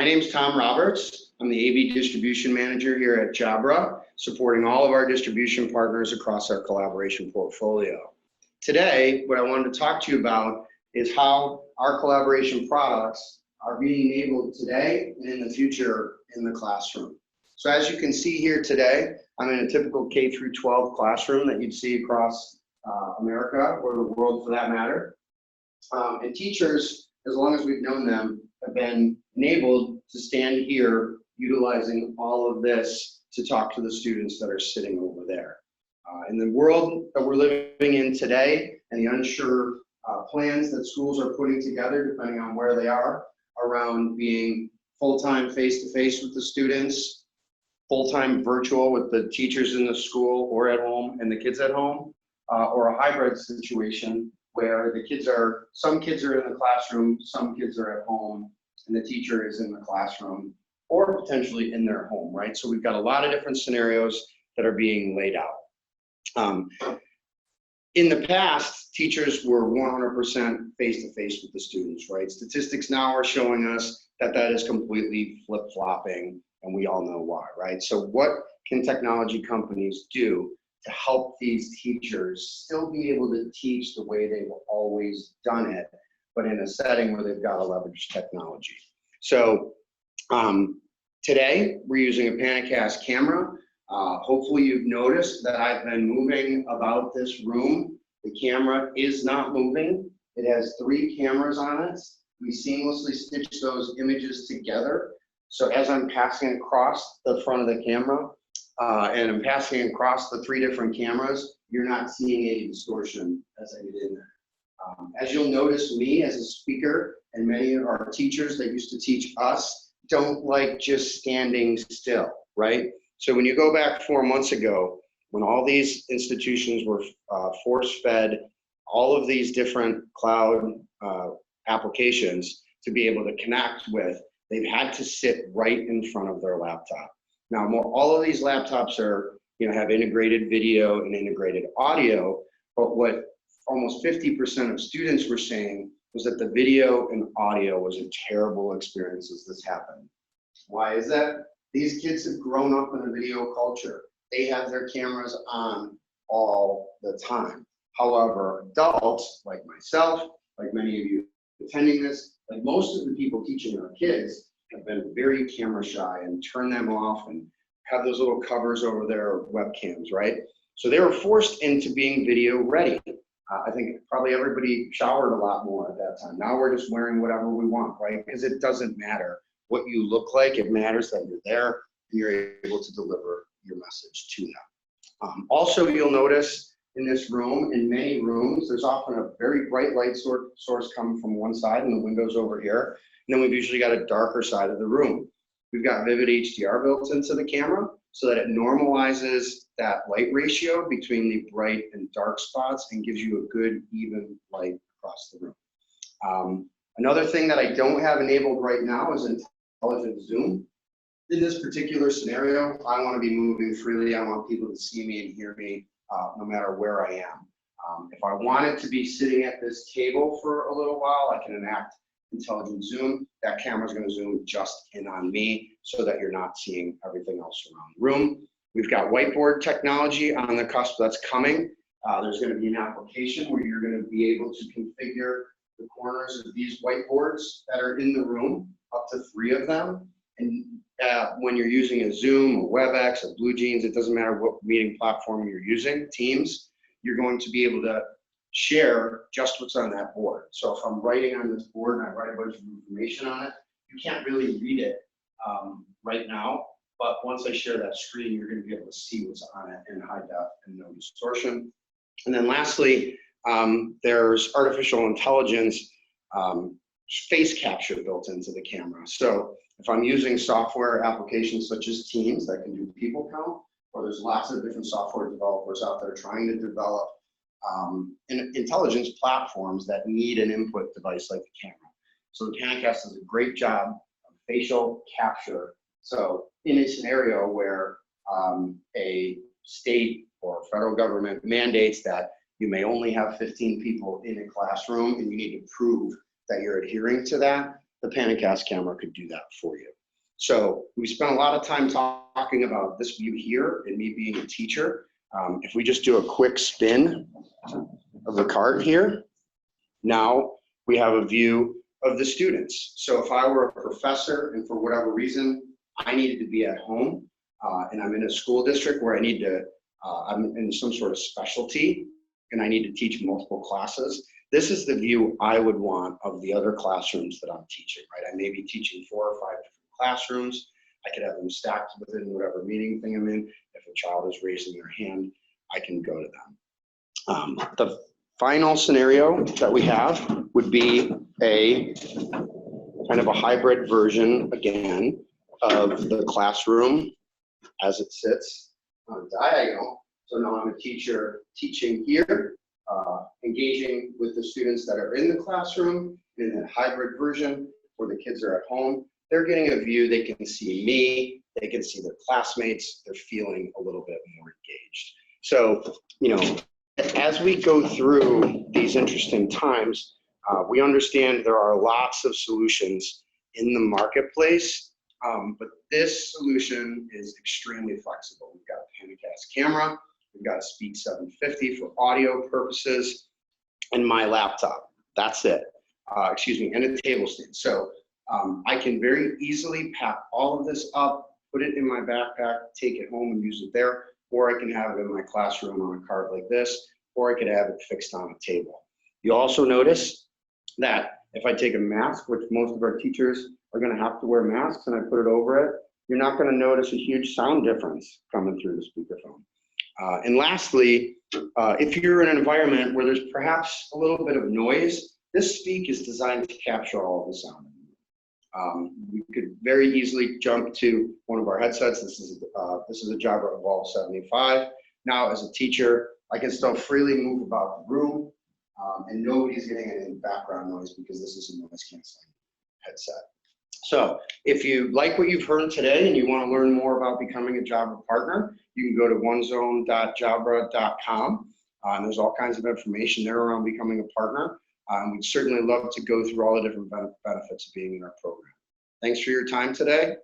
name's Tom Roberts. I'm the AV Distribution Manager here at Jabra, supporting all of our distribution partners across our collaboration portfolio. Today, what I wanted to talk to you about is how our collaboration products are being enabled today and in the future in the classroom. So as you can see here today, I'm in a typical K through 12 classroom that you'd see across America or the world for that matter. And teachers, as long as we've known them, have been enabled to stand here utilizing all of this to talk to the students that are sitting over there. In the world that we're living in today and the unsure plans that schools are putting together, depending on where they are, around being full-time face-to-face with the students, full-time virtual with the teachers in the school or at home and the kids at home, or a hybrid situation where some kids are in the classroom, some kids are at home, and the teacher is in the classroom or potentially in their home, right? So we've got a lot of different scenarios that are being laid out. In the past, teachers were 100% face-to-face with the students, right? Statistics now are showing us that that is completely flip-flopping, and we all know why, right? So what can technology companies do to help these teachers still be able to teach the way they've always done it, but in a setting where they've got to leverage technology? So today, we're using a PanaCast camera. Hopefully you've noticed that I've been moving about this room. The camera is not moving. It has 3 cameras on it. We seamlessly stitch those images together. So as I'm passing across the front of the camera and I'm passing across the 3 different cameras, you're not seeing any distortion as I get in there. As you'll notice, me as a speaker and many of our teachers that used to teach us don't like just standing still, right? So when you go back 4 months ago, when all these institutions were force-fed all of these different cloud applications to be able to connect with, they've had to sit right in front of their laptop. Now, all of these laptops are, have integrated video and integrated audio, but what almost 50% of students were saying was that the video and audio was a terrible experience as this happened. Why is that? These kids have grown up in a video culture. They have their cameras on all the time. However, adults like myself, like many of you attending this, like most of the people teaching our kids have been very camera shy and turn them off and have those little covers over their webcams, right? So they were forced into being video ready. I think probably everybody showered a lot more at that time. Now we're just wearing whatever we want, right? Because it doesn't matter what you look like. It matters that you're there and you're able to deliver your message to them. Also, you'll notice in this room, in many rooms, there's often a very bright light source coming from one side and the windows over here. And then we've usually got a darker side of the room. We've got Vivid HDR built into the camera so that it normalizes that light ratio between the bright and dark spots and gives you a good, even light across the room. Another thing that I don't have enabled right now is intelligent zoom. In this particular scenario, I want to be moving freely. I want people to see me and hear me no matter where I am. If I wanted to be sitting at this table for a little while, I can enact intelligent zoom. That camera is going to zoom just in on me so that you're not seeing everything else around the room. We've got whiteboard technology on the cusp that's coming. There's going to be an application where you're going to be able to configure the corners of these whiteboards that are in the room, up to 3 of them. And when you're using a Zoom, a WebEx, a BlueJeans, it doesn't matter what meeting platform you're using, Teams, you're going to be able to share just what's on that board. So if I'm writing on this board and I write a bunch of information on it, you can't really read it right now, but once I share that screen, you're going to be able to see what's on it in high def and no distortion. And then lastly, there's artificial intelligence face capture built into the camera. So if I'm using software applications such as Teams that can do people count, or there's lots of different software developers out there trying to develop intelligence platforms that need an input device like the camera. So the PanaCast does a great job of facial capture. So in a scenario where a state or federal government mandates that you may only have 15 people in a classroom and you need to prove that you're adhering to that, the PanaCast camera could do that for you. So we spent a lot of time talking about this view here and me being a teacher. If we just do a quick spin of the card here, now we have a view of the students. So if I were a professor and for whatever reason, I needed to be at home and I'm in a school district where I need to, I'm in some sort of specialty and I need to teach multiple classes, this is the view I would want of the other classrooms that I'm teaching, right? I may be teaching 4 or 5 different classrooms. I could have them stacked within whatever meeting thing I'm in. If a child is raising their hand, I can go to them. The final scenario that we have would be a kind of a hybrid version, again, of the classroom as it sits on a diagonal. So now I'm a teacher teaching here, engaging with the students that are in the classroom in that hybrid version where the kids are at home. They're getting a view, they can see me, they can see their classmates, they're feeling a little bit more engaged. So, you know, as we go through these interesting times, we understand there are lots of solutions in the marketplace, but this solution is extremely flexible. We've got a PanaCast camera, we've got a Speak 750 for audio purposes, and my laptop. That's it. And a table stand. So I can very easily pack all of this up, put it in my backpack, take it home and use it there, or I can have it in my classroom on a cart like this, or I could have it fixed on a table. You also notice that if I take a mask, which most of our teachers are going to have to wear masks, and I put it over it, you're not going to notice a huge sound difference coming through the speakerphone. And lastly, if you're in an environment where there's perhaps a little bit of noise, this Speak is designed to capture all of the sound. We could very easily jump to one of our headsets. This is a Jabra Evolve 75. Now, as a teacher, I can still freely move about the room, and nobody's getting any background noise because this is a noise canceling headset. So if you like what you've heard today and you want to learn more about becoming a Jabra partner, you can go to onezone.jabra.com. And there's all kinds of information there around becoming a partner. We'd certainly love to go through all the different benefits of being in our program. Thanks for your time today.